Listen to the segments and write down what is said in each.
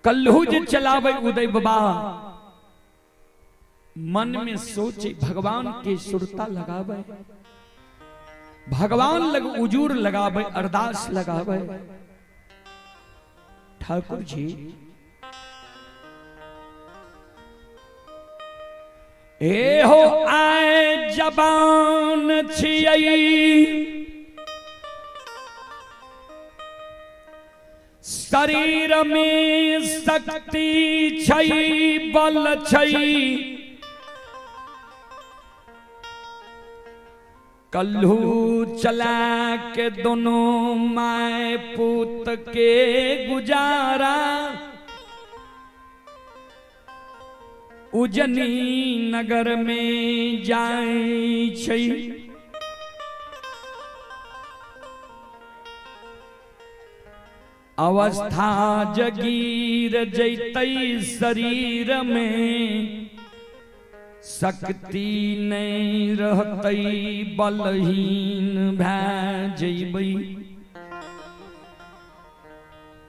कल्हू जे चलावे उदय बाबा मन में सोचे भगवान के सुरता लगावे, भगवान लग उजूर लगावे, अरदास लगावे। ठाकुर जी ए हो आए जबान छियई शरीर में शक्ति छई बल छई कल्हू चला के दोनों माए पूत के गुजारा उजनी नगर में जाए छई अवस्था जगीर जैतई शरीर में शक्ति नहीं रहतई बलहीन भै जैबई।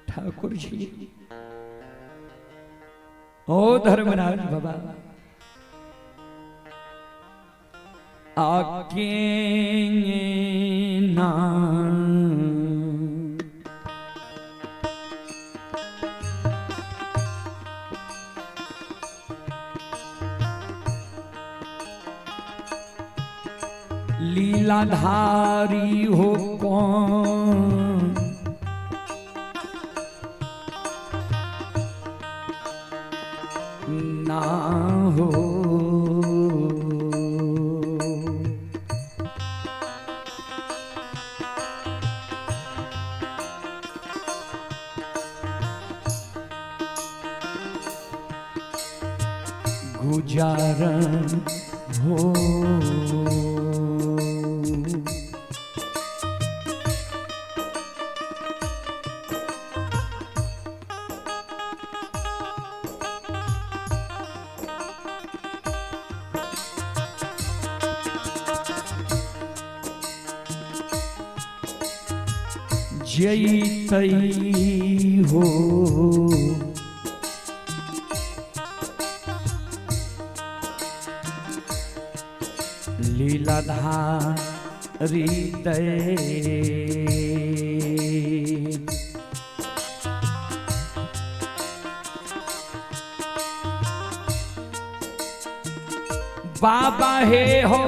ठाकुर जी ओ धर्मराज बाबा आके ना लीलाधारी हो कौन ना हो गुजारन हो जैतई हो लीलाधारी दय बाबा हे हो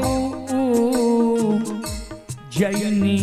जैनी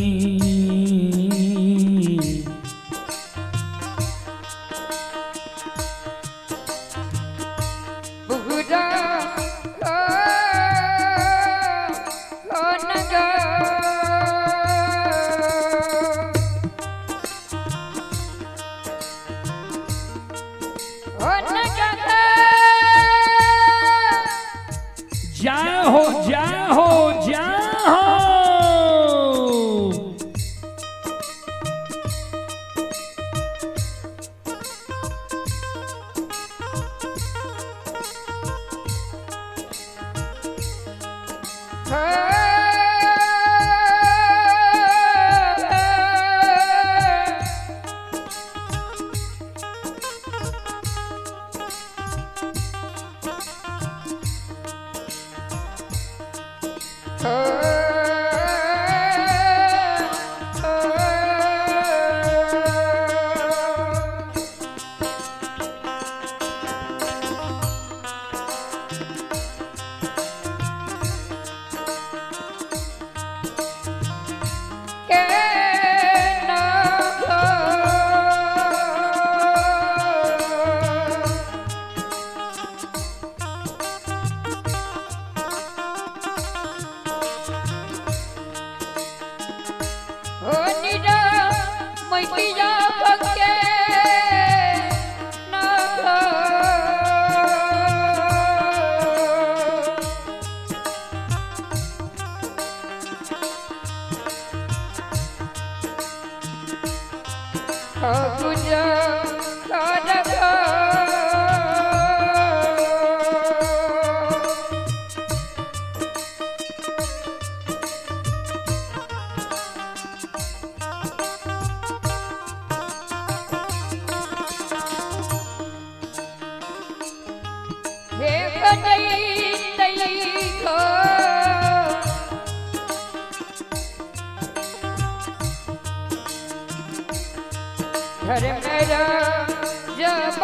हे कन्हई तई को घर मेरा जब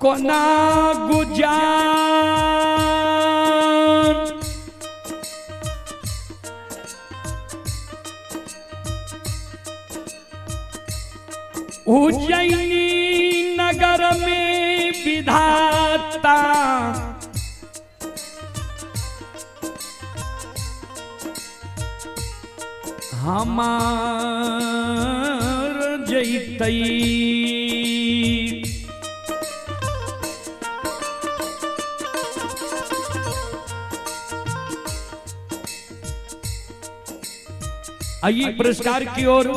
कोना गुजान उज्जैनी नगर में विधाता हमार जैतई आइए पुरस्कार की ओर।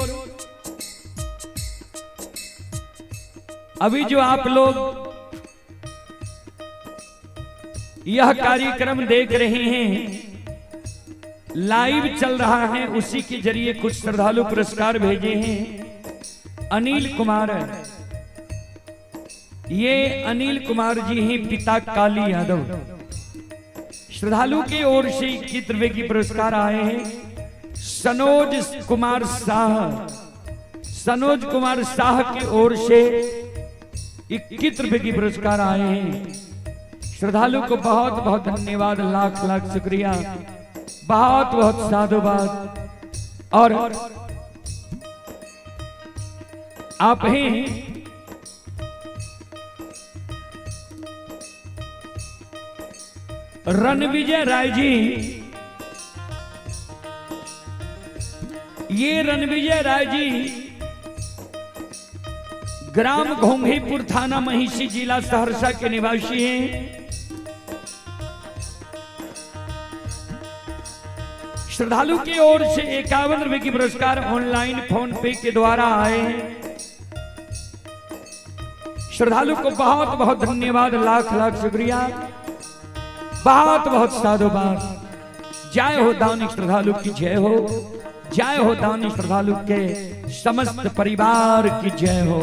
अभी जो आप लोग यह कार्यक्रम देख रहे हैं, लाइव चल रहा है, उसी के जरिए कुछ श्रद्धालु पुरस्कार भेजे हैं। अनिल कुमार, ये अनिल कुमार जी हैं, पिता काली यादव। श्रद्धालु की ओर से 21 रुपए की पुरस्कार आए हैं। सनोज कुमार शाह की ओर से 21 रुपए की पुरस्कार आए हैं। श्रद्धालु को बहुत बहुत धन्यवाद, लाख लाख शुक्रिया, बहुत बहुत साधुवाद। और आप हैं रणविजय राय जी। ये रणविजय राय जी ग्राम घोंघीपुर, थाना महिषी, जिला सहरसा के निवासी हैं। श्रद्धालु की ओर से 51 रुपए की पुरस्कार ऑनलाइन फोन पे के द्वारा आए हैं। श्रद्धालु को बहुत बहुत धन्यवाद, लाख लाख शुक्रिया, बहुत बहुत साधुवाद। जय हो दानी श्रद्धालु की जय हो, जय हो दानी श्रद्धालु के समस्त परिवार की जय हो।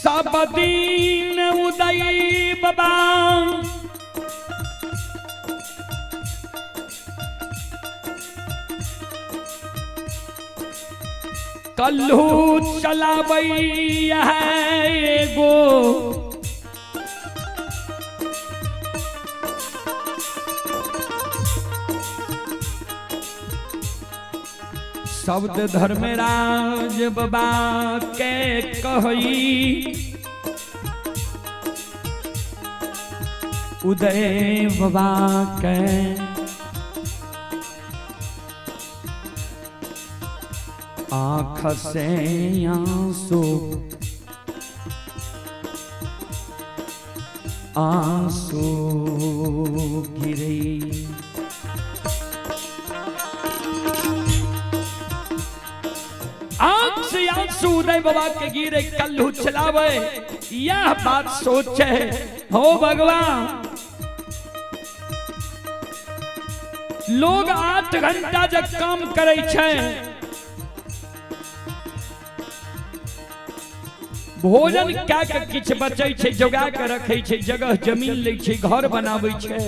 सब दीन उदय बाबा कल्हू चलावई है एगो शब्द धर्मराज बाबा के कही उदय बाबा के आँख से आंसू आंसू गिरे, आंख से आंसू उदय बाबा के गिरे कल्लू चलावे, यह बात सोचे हो भगवान। लोग 8 घंटा जब काम करे छे, भोजन क्या के किछ बचे छे जोगा के रखे छे, जगह जमीन ले छे, घर बनावे छे,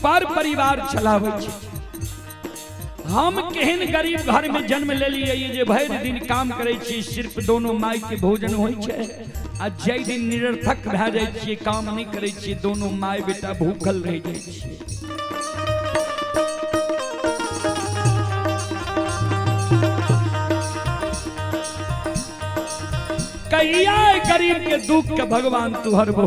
पर परिवार चलावे छे। हम केहन गरीब घर में जन्म ले लिए जे भर दिन काम करे छी, सिर्फ दोनों माई के भोजन होय छे, आ जय दिन निरर्थक भ जाय छी, काम नहीं करे छी, दोनों माई बेटा भूखल रह जाय छी। कहिया गरीब के दुख के भगवान तू हरबो,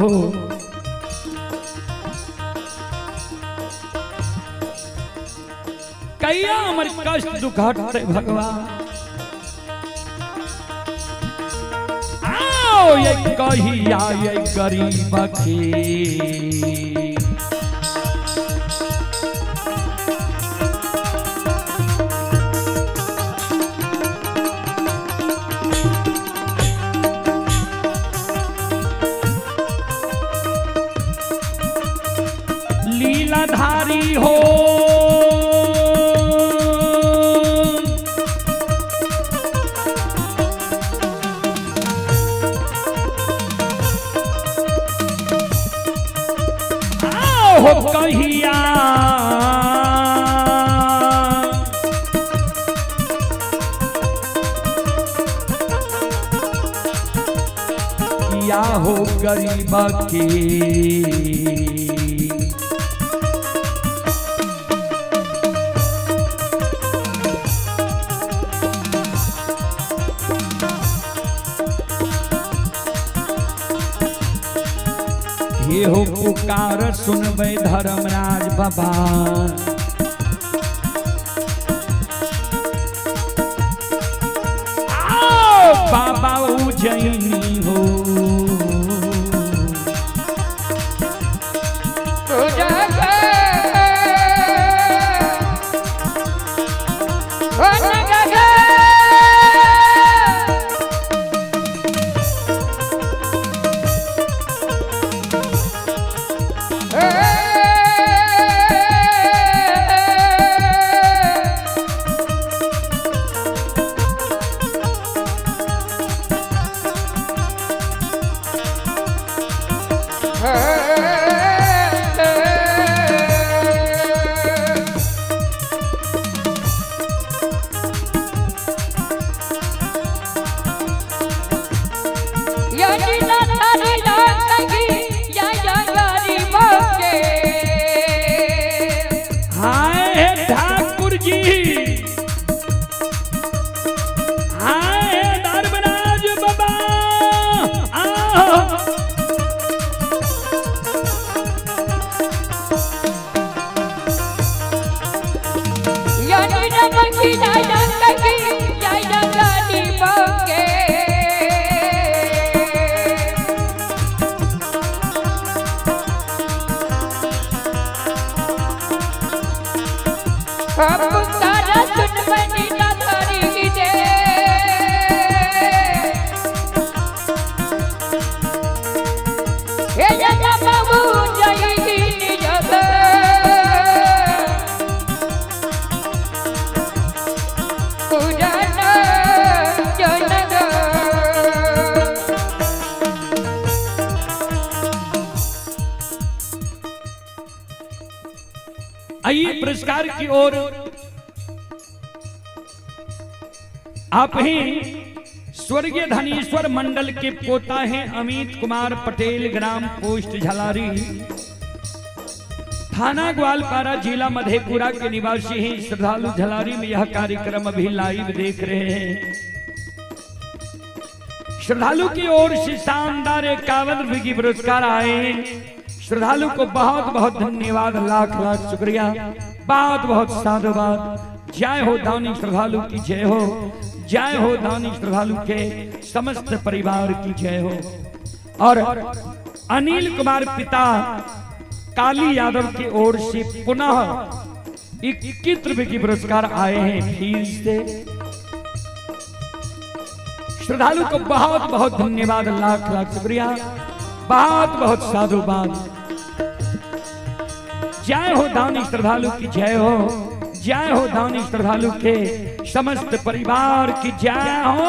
कहिया हमर कष्ट दुख हटते भगवान। आओ ये कहिया ये गरीब के, लीलाधारी हो हो कहिया या हो गरीब के, ये हो पुकार सुनबे धर्मराज बाबा, आओ बाबा उज्जैनी हो, आइए पुरस्कार की ओर आप ही स्वर्गीय धनेश्वर मंडल के पोता हैं अमित कुमार पटेल, ग्राम पोस्ट झलारी, थाना ग्वालपारा, जिला मधेपुरा के निवासी हैं। श्रद्धालु झलारी में यह कार्यक्रम अभी लाइव देख रहे हैं। श्रद्धालु की ओर से शानदार 51 रुपए की पुरस्कार आए। श्रद्धालु को बहुत बहुत धन्यवाद, लाख लाख शुक्रिया, बहुत बहुत साधुवाद। जय हो दानी श्रद्धालु की जय हो, जय हो दानी श्रद्धालु के समस्त परिवार की जय हो। और अनिल कुमार पिता काली यादव की ओर से पुनः 21 रुपए की पुरस्कार आए हैं फिर से। श्रद्धालु को बहुत बहुत धन्यवाद, लाख लाख शुक्रिया, बहुत बहुत साधुवाद। जय हो दानी श्रद्धालु की जय हो, जय हो दानी श्रद्धालु के समस्त परिवार की जय हो।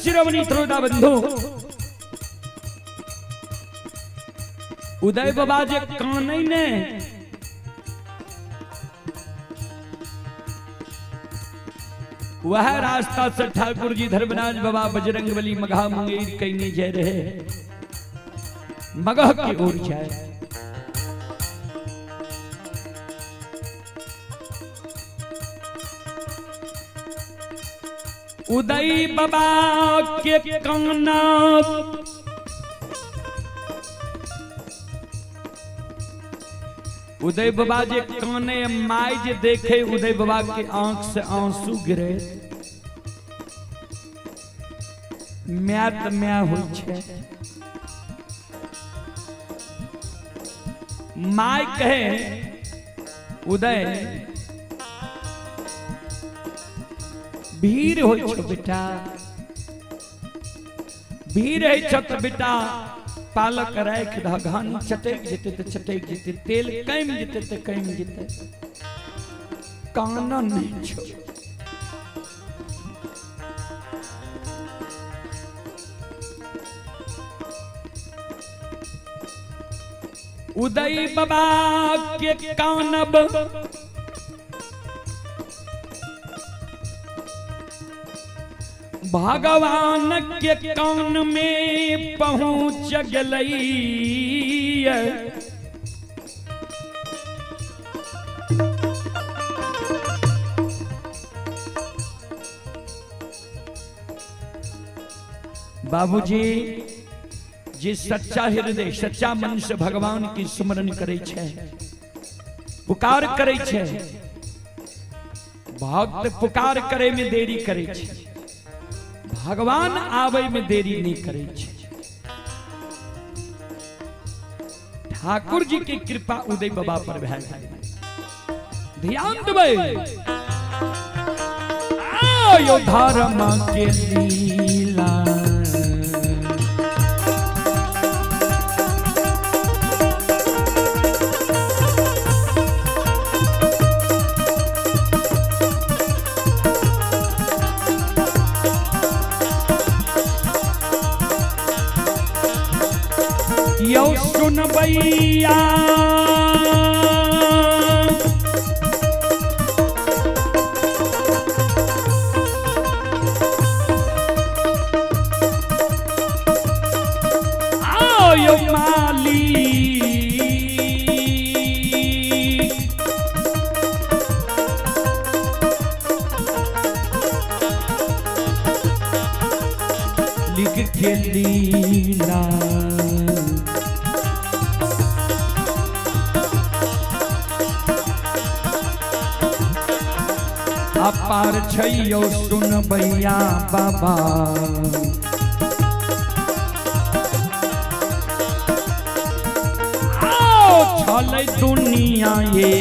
शिरोमणि श्रोता बंधु, उदय बाबा जे कानई ने वह रास्ता से ठाकुर जी धर्मराज बाबा बजरंगबली मघा मंगेर कईने जय रहे मगह की ओर जाए। उदय बाबा के काना उदय बाबा जे काने माय जे देखे उदय बाबा के आंख से आंसू गिरे। म्यात म्या होइ छे, माय कहे उदय भीड़ होइ छो बेटा, भीड़ है छत बेटा, पालक राख धान चटक जेते तो चटक जेते, तेल कम जेते तो कम जेते, काना नहीं छो। उदय बाबा के कानब भगवान के कान में पहुंच गई। बाबूजी जिस सच्चा हृदय सच्चा मन से भगवान की स्मरण करे छे, पुकार करे छे, भक्त पुकार करे में देरी करे छे, भगवान आवे में देरी नहीं करे छे। ठाकुर जी की कृपा उदय बाबा पर भै ध्यान देबै। आयो धर्म के लीला यो सुन भैया यो माली लिख के लीला अपार छैयो सुन भैया बाबा आओ छले दुनिया ये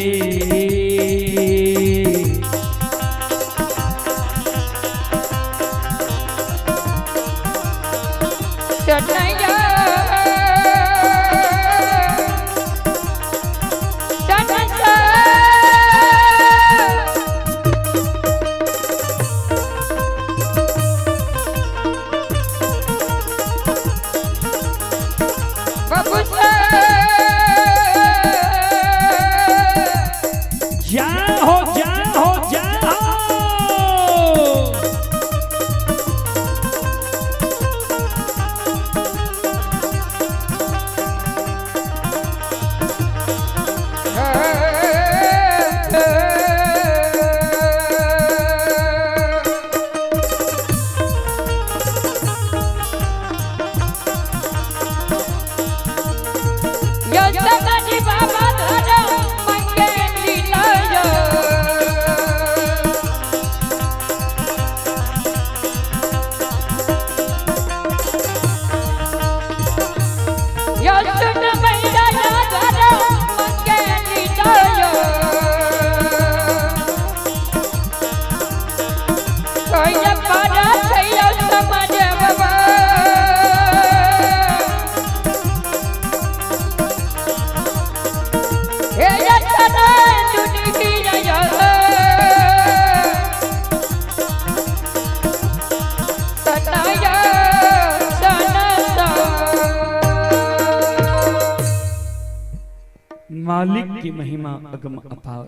मालिक की महिमा अगम अपार।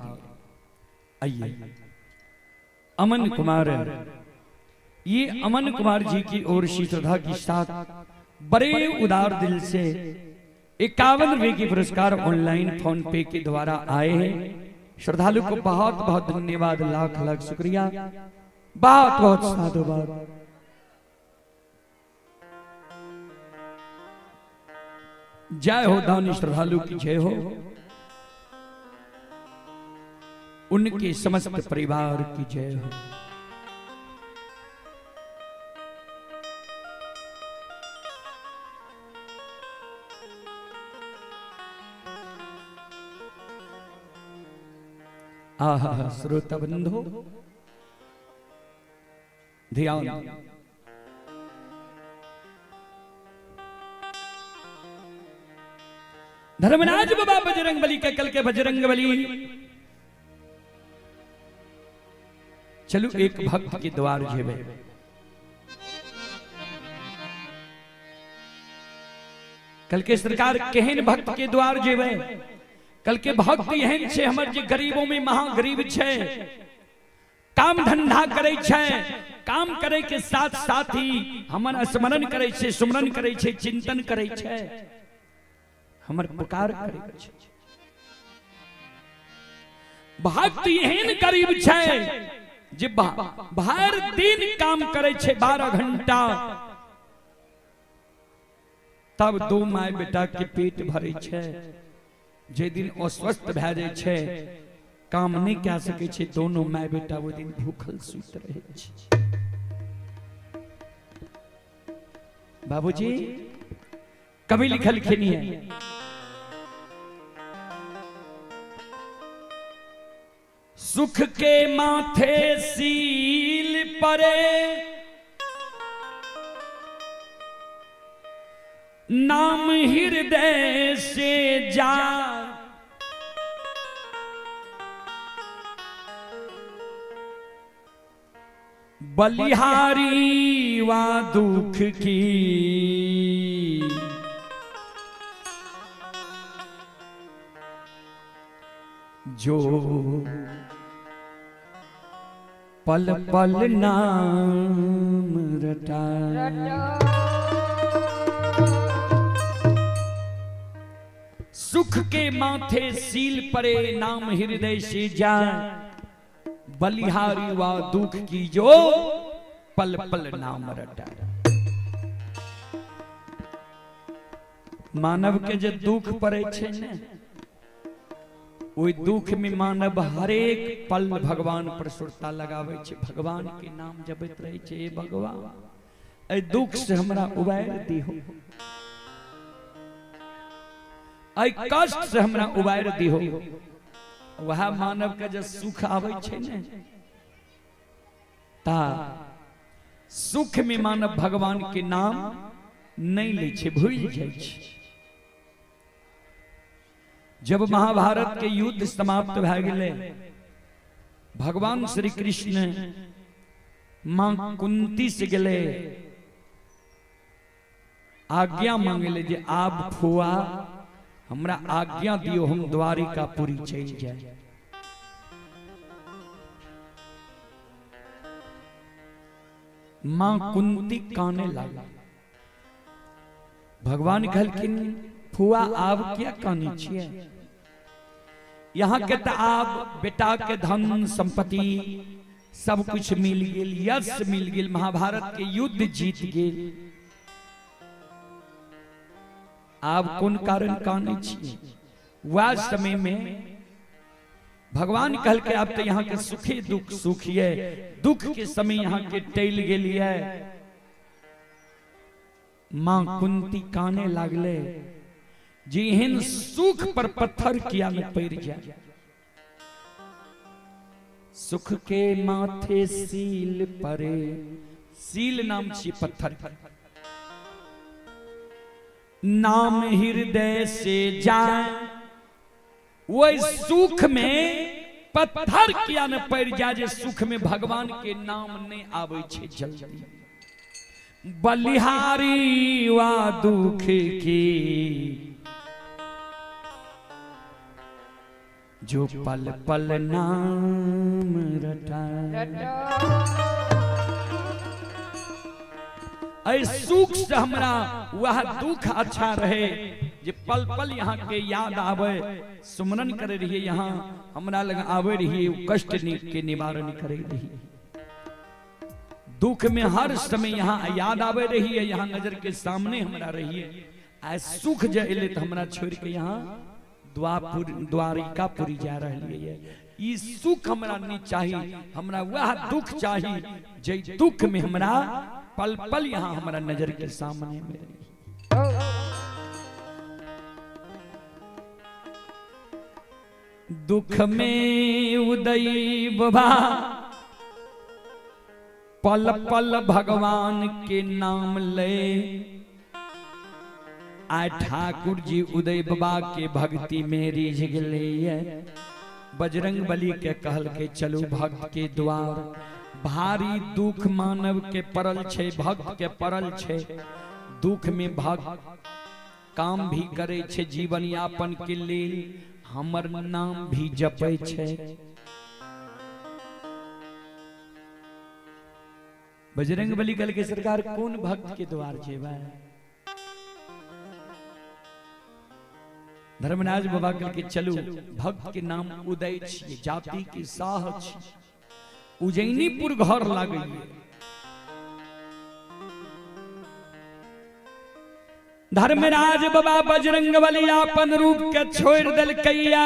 आइए अमन कुमार, ये अमन कुमार जी की ओर से श्रद्धा के साथ बड़े उदार दिल से 51 रुपए की पुरस्कार ऑनलाइन फोन पे के द्वारा आए हैं। श्रद्धालु को बहुत बहुत धन्यवाद, लाख लाख शुक्रिया, बहुत बहुत साधुवाद। जय हो दानी श्रद्धालु की जय हो, उनके समस्त परिवार की जय हो। आहा श्रोता बंधु ध्यान, धर्मराज बाबा बजरंग बली के कल के बजरंग बली। चलो एक भक्त के द्वार जेबे, कल के सरकार केहन भक्त के द्वार जेबे। कल के भक्त एहन छे हमर जे गरीबों में महा गरीब छे, काम धंधा करे छे, काम करे के साथ साथ ही हमर स्मरण करे छे, सुमरन करे छे, चिंतन करे छे, हमर पुकार करे छे। भक्त एहन गरीब छे जे बाहर दिन काम करे छे 12 घंटा, तब दो माय बेटा के पेट भरे छे। जे दिन अस्वस्थ भ जाय छे, काम नहीं कह सके छे, दोनों माय बेटा वो दिन भूखल सुत रहे छे। बाबूजी कभी लिखल खिनी है, सुख के माथे सील परे, नाम हृदय से जा, बलिहारी वा दुख की जो पल पल नाम रटा। सुख के माथे सील परे नाम हृदय से जाए, बलिहारी वा दुख की जो पल पल नाम रटाए। मानव के जे दुख पड़े छे ने, ओई दुख में मानव हरेक पल भगवान पर सुरता लगावे छे, भगवान के नाम जपत रहे छे। ए भगवान, ए दुख से हमरा उबार दिहो, ए कष्ट से हमरा उबार दिहो। वह मानव के जे सुख आवे छे ने, ता सुख में मानव भगवान के नाम नहीं ले छे, भूल जाए छे। जब महाभारत के युद्ध समाप्त भ गेले, भगवान श्री कृष्ण मां कुंती से गेले, आज्ञा मांगले जे आप फुआ हमरा आज्ञा दियो, हम द्वारिकापुरी चल जाए। मां कुंती काने लगा। भगवान कहलखिन फुआ आप क्या काने छिए? यहाँ के तो आप बेटा के धन संपत्ति सब कुछ मिल गेल, यश मिल गेल, महाभारत के युद्ध जीत गेल, आप कौन कारण काने छिए? वह समय में भगवान कहल के आप तो यहाँ के सुखे दुख सुखिए, दुख के समय यहाँ के टैल गेलिए। मां कुंती काने लागले, जिहन सुख पर पत्थर किया में पड़ जाए। सुख के माथे सील परे, सील नाम छी पत्थर, नाम हृदय से जाए। वही सुख में पत्थर किया में पड़ जाए, जे सुख में भगवान के नाम नहीं आवे छे जल्दी। बलिहारी वा दुख की जो पल पल नाम रटाए। ऐ सुख से हमरा वह दुख अच्छा रहे, जे पल पल यहाँ के याद आवे, सुमरन करे रहिए, यहाँ हमरा लग आवे रहिए, कष्ट के निवारण करे रहिए। दुख में हर समय यहाँ याद आवे रहिए, यहाँ नजर के सामने हमरा रहिए। ऐ सुख जे एले तो हमरा छोड़ के यहाँ द्वारिकापुरी जा रही है। ई सुख हमरा नहीं चाहिए, हमरा वह दुख चाहिए जे दुख में हमरा पल पल यहाँ हमरा नजर के सामने में। दुख में उदय बाबा, पल पल भगवान के नाम ले। आय ठाकुर जी उदय बाबा के भक्ति में रिझ गए। बजरंग बली के कहल के चलू भक्त के द्वार, भारी दुख मानव के पड़ल छे, भक्त के पड़ल छे। दुख में भक्त काम भी करे छे, जीवन यापन के लिए हमर नाम भी जपे छे। बजरंग बली कहल के सरकार कौन भक्त के द्वार जेबा? धर्मराज बाबा कहल के चलू भक्त के नाम उदय छी, जाति के साह छी, उज्जैनीपुर घर लागे। धर्मराज बाबा बजरंग बली अपन रूप के छोड़ दिल कैया,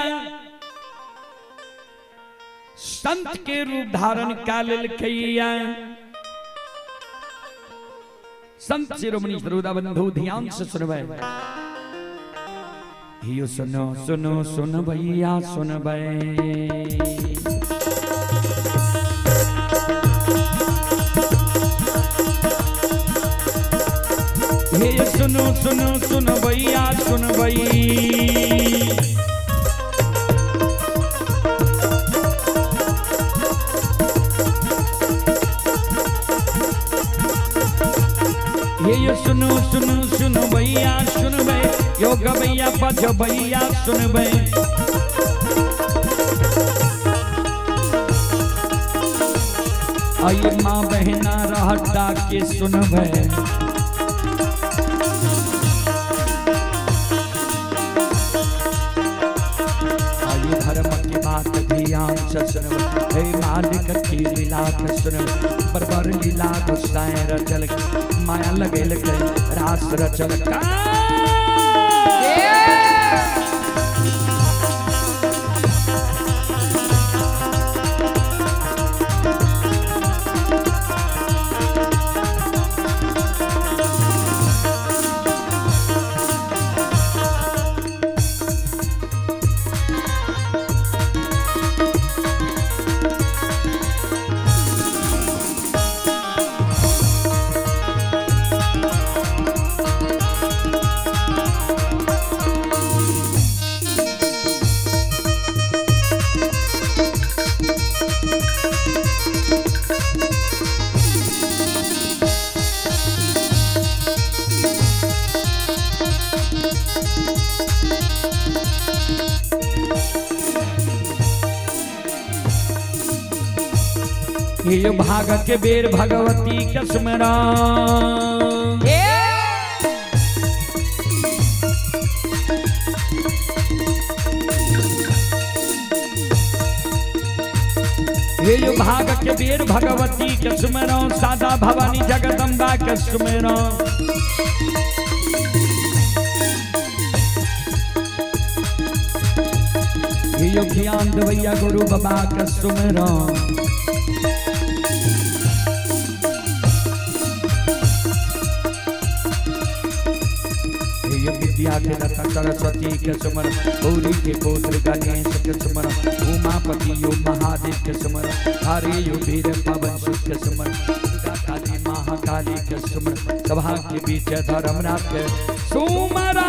संत के रूप धारण कर लेल कैया। संत शिरोमणि सरोदा बंधु ध्यान से सुनबे, हियो सुनो सुनो सुन भैया सुनबे। हियो सुनो सुनो सुन भैया सुनबे। ये सुनो सुनो सुनो भैया सुनबे, योग भैया बज भैया सुनबे। आई माँ बहना रहता के सुनबे। ससन हे मालिक की लीला कृष्ण बरबर लीला गुस्साए रचल माया लगे लगे रास रचल का ये भाग के बेर भगवती के स्मरण ये जो भाग के बेर भगवती के स्मरण सादा भवानी जगदम्बा के स्मरण ये जो ज्ञान दवैया गुरु बाबा के स्मरण विद्या के रथ सरस्वती के सुमर गौरी के पुत्र गणेश के सुमर उमापति यो महादेव के सुमर हरे यो वीर पवन सुत के सुमर दुर्गा काली महाकाली के सुमर सभा के बीच धर्मराज के सुमरा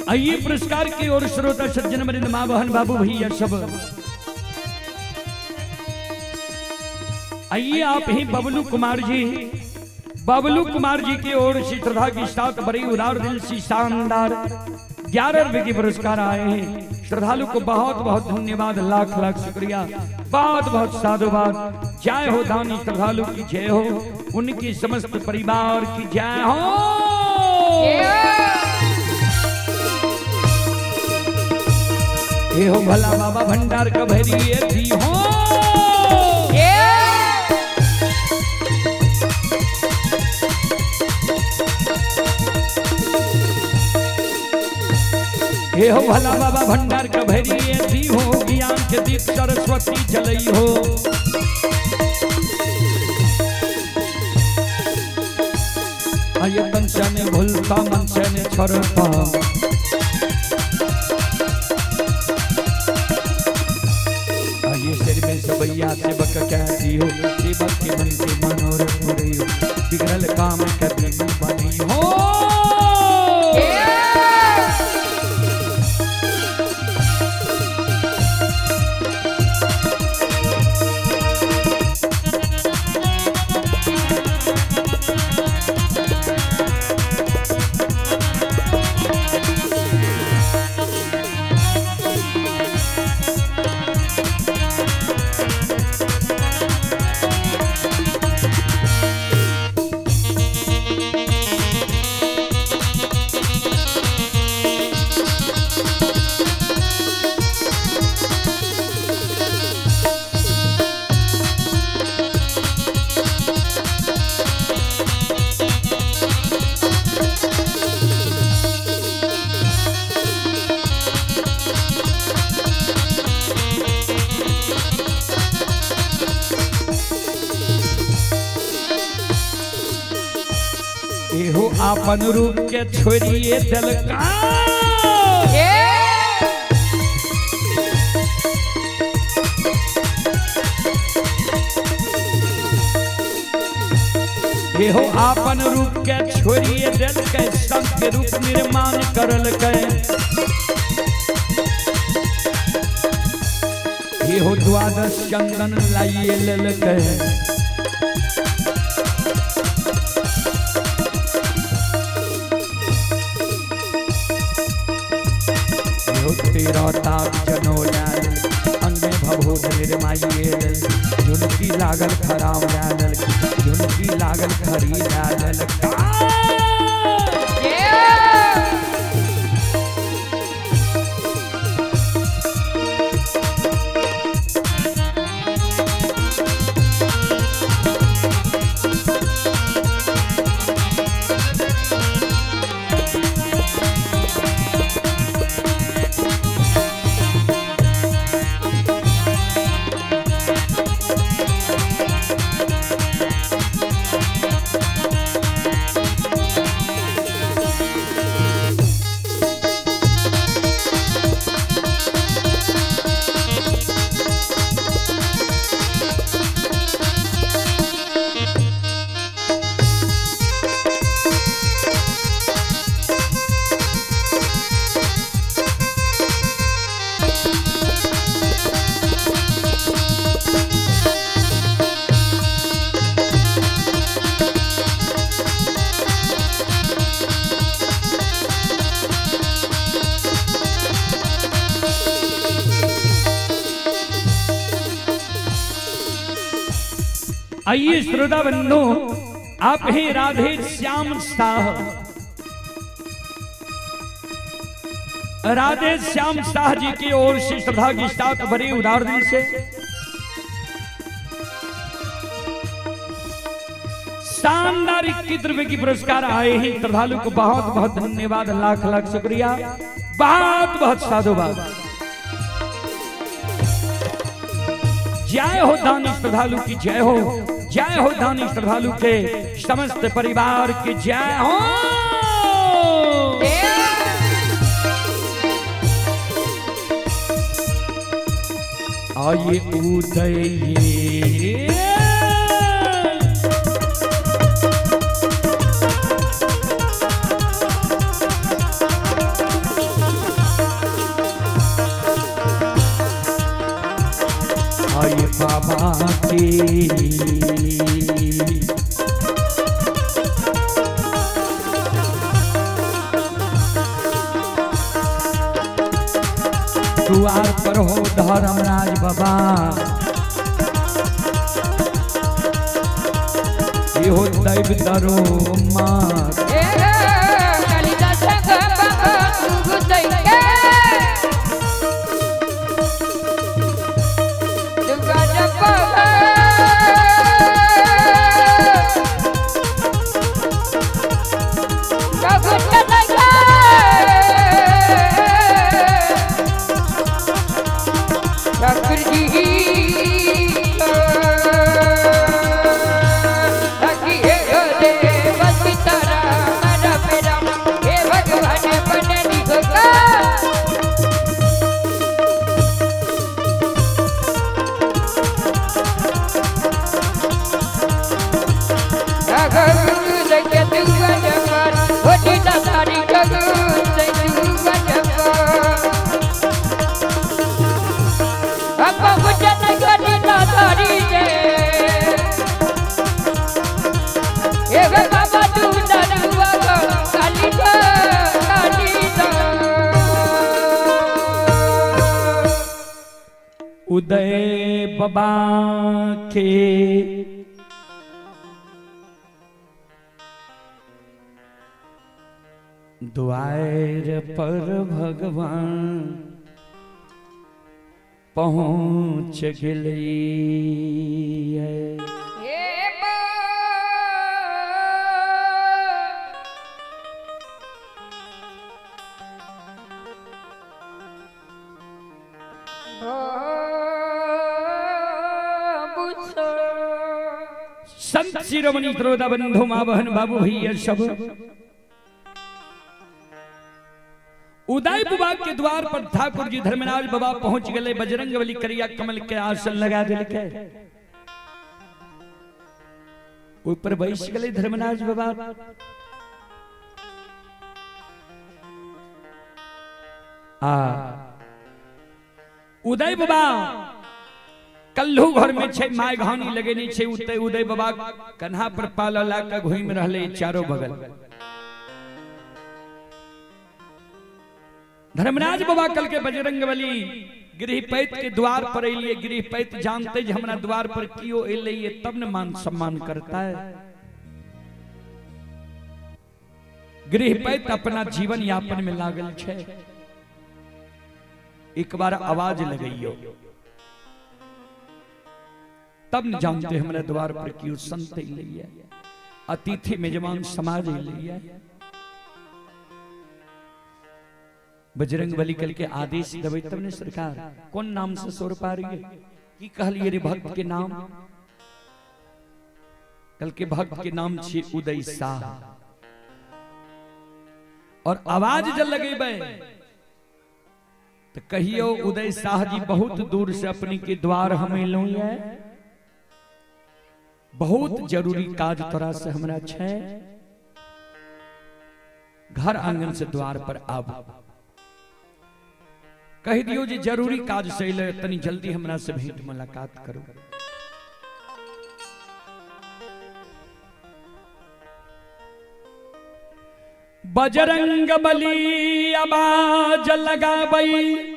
आइए पुरस्कार की ओर श्रोता सज्जन मरिंद मां बहन बाबू भैया सब आइए आप ही बबलू कुमार जी की ओर से श्रद्धा की साथ बड़ी उदार दिल से शानदार 11 रुपए की पुरस्कार आए हैं। श्रद्धालु को बहुत बहुत धन्यवाद, लाख लाख शुक्रिया, बहुत बहुत साधुवाद। जय हो दानी श्रद्धालु की जय हो, उनकी समस्त परिवार की जय हो। ये हो भला बाबा भंडार का भैरी थी हो। हे हो भला बाबा भंडार का भैरी थी हो, ज्ञान के दीप सरस्वती जलई हो। आये तन से ने भूलता मन से ने छोड़ता, आये सिर में सबैया सेवक कहती हो, सेवक के मन के मनोरथ हो रही हो, बिगड़ल काम कभी न बनी हो। एहो आपन रूप के छोड़िए दिल का एहो आपन रूप के छोड़िए दिल के संत के रूप निर्माण करल के एहो द्वादश चंदन लाइए लेल के तेरा ताप जनोलाल अंगे भभूत निर्माइए झुनकी लागल खराम लाल झुनकी लागल खरी लाल आइए श्रोता बंधु आप ही राधे श्याम शाह राधे श्याम शाह जी की ओर से श्रद्धा की साथ भरे उदाहरण से शानदार 21 रुपए की पुरस्कार आए हैं श्रद्धालु को बहुत बहुत धन्यवाद लाख लाख शुक्रिया बहुत बहुत साधुवाद जय हो दानी श्रद्धालु की जय हो दानी श्रद्धालु के समस्त परिवार की जय हो आइए उदय बाबा की द्वार पर हो धर्मराज बाबा ये हो दैव दरो मार उदय बाबा के द्वार पर भगवान पहुँच गए संत शिरोमणि त्रोदा बंधु माँ बहन बाबू भैया सब उदय बाबा के द्वार पर ठाकुर जी धर्मराज बाबा पहुंच गए। बजरंग बली करिया कमल के आसन लगा दिल के ऊपर बैठ गए धर्मराज बाबा। उदय बाबा कल्लू घर में छे माय घानी लगेनी छे उते उदय बाबा कन्हा पर पाला लाका घूम रहले चारों बगल। धर्मराज बाबा कल के बजरंग बली गृहपैत के द्वार पर अलिए। गृहपैत जानते जे हमरा द्वार पर कियो अलिए तब न मान सम्मान करता है। गृहपैत अपना जीवन यापन में लागल छे। एक बार आवाज लगइयो तब न जानते हमरा द्वार पर कियो संत अलिए, अतिथि मेजबान समाज अलिए। बजरंग बली कल के आदेश दबे तब ने सरकार कौन नाम से सोर पा रही है की कहलिए रे भक्त के नाम। कल के भक्त के नाम छे उदय शाह। और आवाज जल लगेबे तो कहियो उदय शाह जी बहुत दूर से अपने के द्वार हमें लो है, बहुत जरूरी काज तोरा से हमरा छे। घर आंगन से द्वार पर आब कह दियो जी जरूरी काज से ले तनी जल्दी हमरा से भेंट मुलाकात करो। बजरंग बली आवाज लगाबई